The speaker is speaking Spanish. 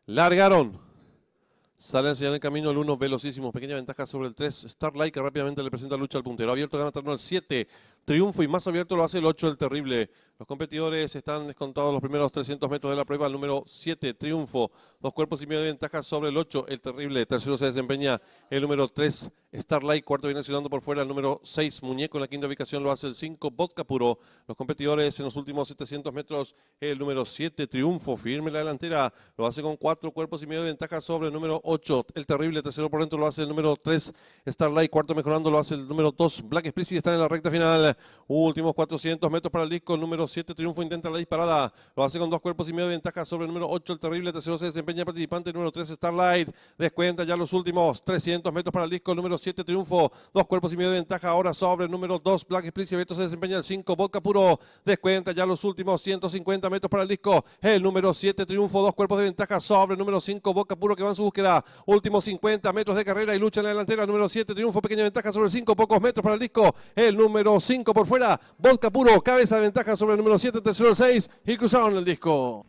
Largaron. Sale a enseñar el camino el 1, Velocísimos. Pequeña ventaja sobre el 3, Starlight, que rápidamente le presenta lucha al puntero. Abierto gana terreno el 7, Triunfo, y más abierto lo hace el 8, el Terrible. Los competidores están descontados los primeros 300 metros de la prueba. El número 7, Triunfo. 2 cuerpos y medio de ventaja sobre el 8, el Terrible. Tercero se desempeña el número 3, Starlight. Cuarto viene accionando por fuera el número 6, Muñeco. En la quinta ubicación lo hace el 5, Vodka Puro. Los competidores en los últimos 700 metros, el número 7, Triunfo. Firme la delantera. Lo hace con 4 cuerpos y medio de ventaja sobre el número 8, el Terrible. Tercero por dentro lo hace el número 3, Starlight. Cuarto mejorando lo hace el número 2, Black Explicit. Está en la recta final. Últimos 400 metros para el disco. El número 7, Triunfo, intenta la disparada. Lo hace con 2 cuerpos y medio de ventaja sobre el número 8, el Terrible. Tercero se desempeña el participante, el número 3, Starlight. Descuenta ya los últimos 300 metros para el disco. El número 7, Triunfo. 2 cuerpos y medio de ventaja ahora sobre el número 2, Black Explicit. Abierto se desempeña el 5, Vodka Puro. Descuenta ya los últimos 150 metros para el disco. El número 7, Triunfo. 2 cuerpos de ventaja sobre el número 5, Vodka Puro, que va en su búsqueda. Últimos 50 metros de carrera y lucha en la delantera. El número 7, Triunfo. Pequeña ventaja sobre el 5, pocos metros para el disco. El número 5 por fuera, Vodka Puro. Cabeza de ventaja sobre el número 7, tercero el 6, y cruzaron el disco.